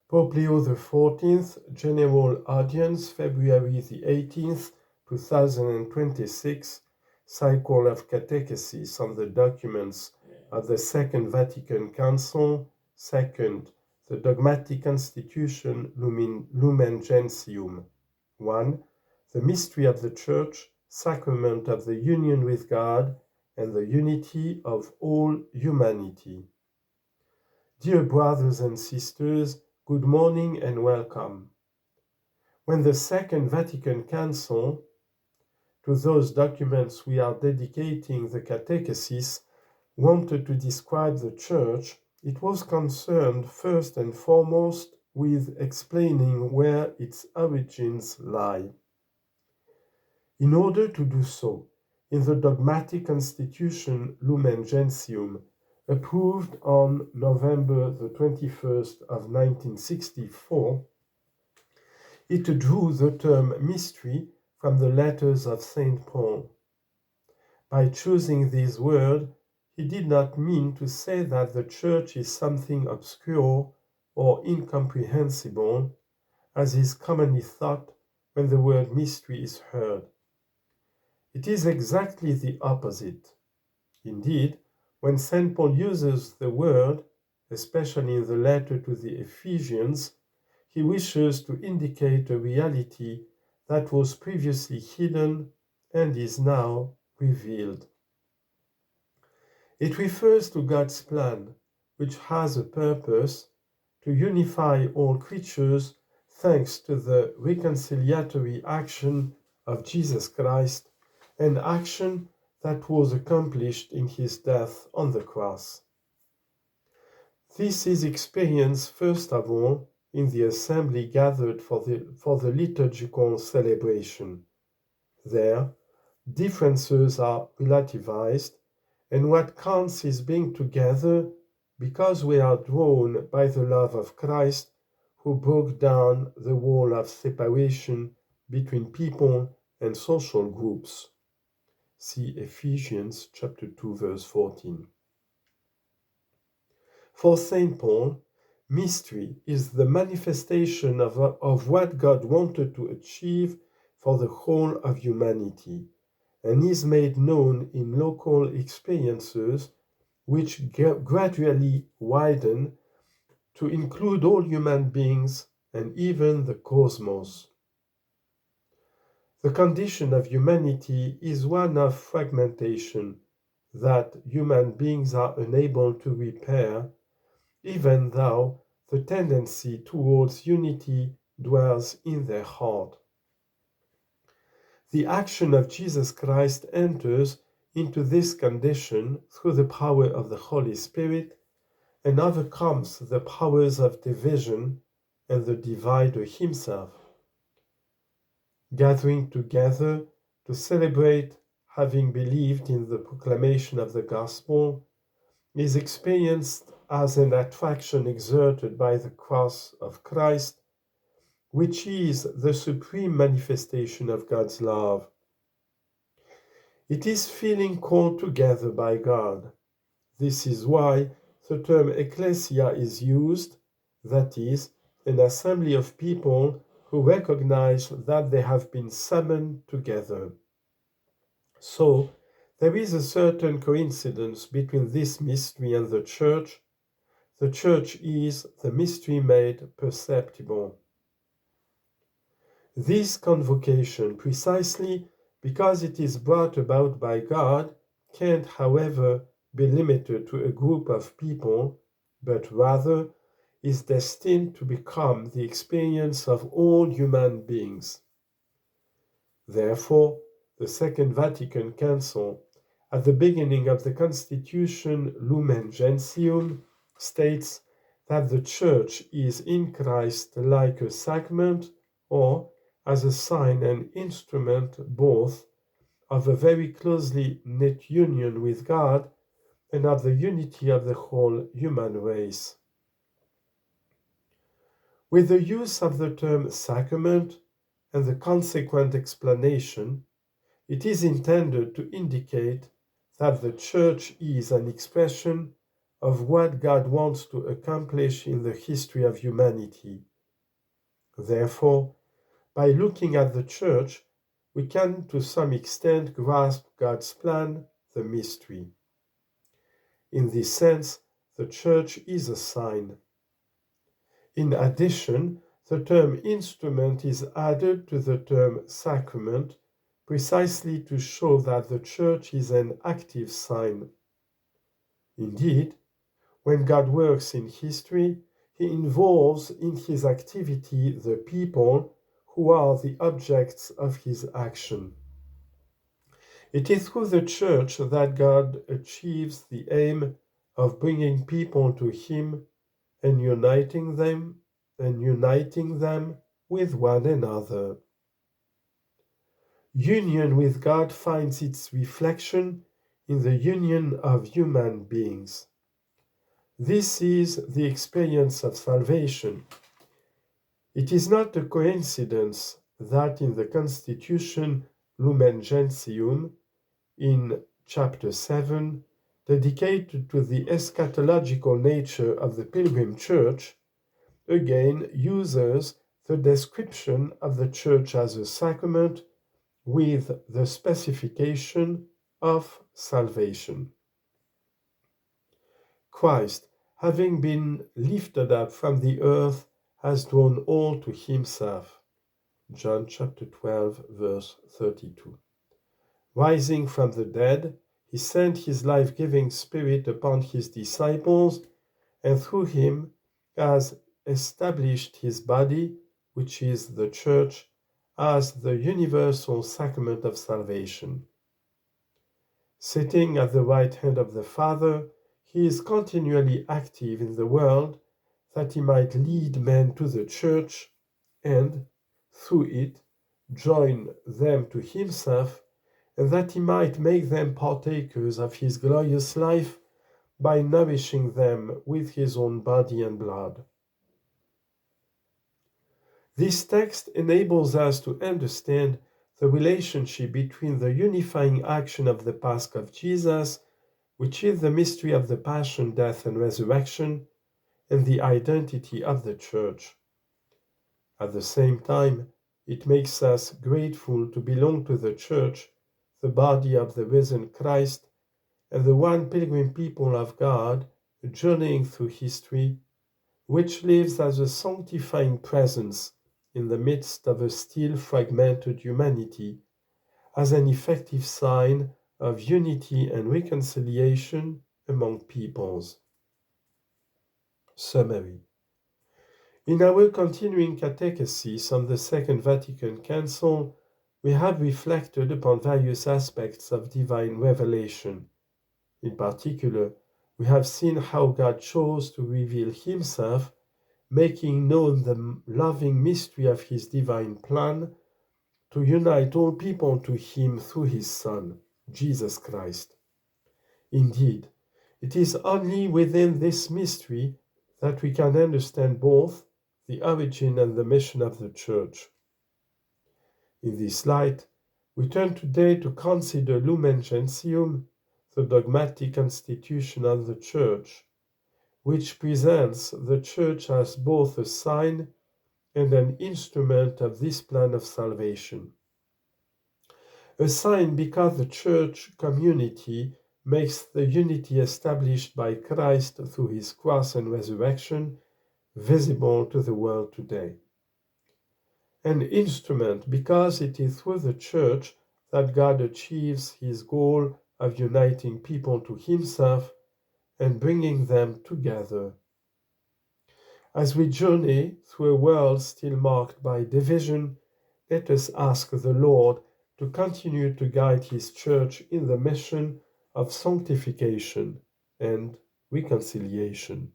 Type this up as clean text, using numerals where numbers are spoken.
Pope Leo XIV, General Audience, February the 18th, 2026, Cycle of Catechesis on the documents of the Second Vatican Council, second, the Dogmatic Constitution, Lumen Gentium. 1. The mystery of the Church, sacrament of the union with God and the unity of all humanity. Dear brothers and sisters, good morning and welcome. When the Second Vatican Council, to those documents we are dedicating the catechesis, wanted to describe the Church, it was concerned first and foremost with explaining where its origins lie. In order to do so, in the Dogmatic Constitution Lumen Gentium, approved on November the 21st of 1964, it drew the term mystery from the letters of St. Paul. By choosing this word, he did not mean to say that the Church is something obscure or incomprehensible, as is commonly thought when the word mystery is heard. It is exactly the opposite. Indeed, when St. Paul uses the word, especially in the letter to the Ephesians, he wishes to indicate a reality that was previously hidden and is now revealed. It refers to God's plan, which has a purpose to unify all creatures thanks to the reconciliatory action of Jesus Christ, an action that was accomplished in his death on the cross. This is experienced first of all in the assembly gathered for the liturgical celebration. There, differences are relativized, and what counts is being together because we are drawn by the love of Christ, who broke down the wall of separation between people and social groups. See Ephesians chapter 2, verse 14. For St. Paul, mystery is the manifestation of what God wanted to achieve for the whole of humanity, and is made known in local experiences which gradually widen to include all human beings and even the cosmos. The condition of humanity is one of fragmentation that human beings are unable to repair, even though the tendency towards unity dwells in their heart. The action of Jesus Christ enters into this condition through the power of the Holy Spirit and overcomes the powers of division and the divider himself. Gathering together to celebrate having believed in the proclamation of the gospel is experienced as an attraction exerted by the cross of Christ, which is the supreme manifestation of God's love. It is feeling called together by God. This is why the term ecclesia is used, that is, an assembly of people who recognize that they have been summoned together. So, there is a certain coincidence between this mystery and the Church. The Church is the mystery made perceptible. This convocation, precisely because it is brought about by God, can't, however, be limited to a group of people, but rather is destined to become the experience of all human beings. Therefore, the Second Vatican Council, at the beginning of the Constitution Lumen Gentium, states that the Church is in Christ like a sacrament, or as a sign and instrument both of a very closely knit union with God and of the unity of the whole human race. With the use of the term sacrament and the consequent explanation, it is intended to indicate that the Church is an expression of what God wants to accomplish in the history of humanity. Therefore, by looking at the Church, we can to some extent grasp God's plan, the mystery. In this sense, the Church is a sign. In addition, the term instrument is added to the term sacrament, precisely to show that the Church is an active sign. Indeed, when God works in history, he involves in his activity the people who are the objects of his action. It is through the Church that God achieves the aim of bringing people to him and uniting them with one another. Union with God finds its reflection in the union of human beings. This is the experience of salvation. It is not a coincidence that in the Constitution Lumen Gentium, in chapter 7, dedicated to the eschatological nature of the Pilgrim Church, again uses the description of the Church as a sacrament with the specification of salvation. Christ, having been lifted up from the earth, has drawn all to himself. John chapter 12, verse 32. Rising from the dead, he sent his life-giving Spirit upon his disciples, and through him has established his body, which is the Church, as the universal sacrament of salvation. Sitting at the right hand of the Father, he is continually active in the world that he might lead men to the Church and, through it, join them to himself, and that he might make them partakers of his glorious life by nourishing them with his own body and blood. This text enables us to understand the relationship between the unifying action of the Pasch of Jesus, which is the mystery of the Passion, Death, and Resurrection, and the identity of the Church. At the same time, it makes us grateful to belong to the Church, the body of the risen Christ, and the one pilgrim people of God, journeying through history, which lives as a sanctifying presence in the midst of a still fragmented humanity, as an effective sign of unity and reconciliation among peoples. Summary. In our continuing catechesis on the Second Vatican Council, we have reflected upon various aspects of divine revelation. In particular, we have seen how God chose to reveal himself, making known the loving mystery of his divine plan to unite all people to him through his Son, Jesus Christ. Indeed, it is only within this mystery that we can understand both the origin and the mission of the Church. In this light, we turn today to consider Lumen Gentium, the dogmatic constitution of the Church, which presents the Church as both a sign and an instrument of this plan of salvation. A sign because the Church community makes the unity established by Christ through his cross and resurrection visible to the world today. An instrument because it is through the Church that God achieves his goal of uniting people to himself and bringing them together. As we journey through a world still marked by division, let us ask the Lord to continue to guide his Church in the mission of sanctification and reconciliation.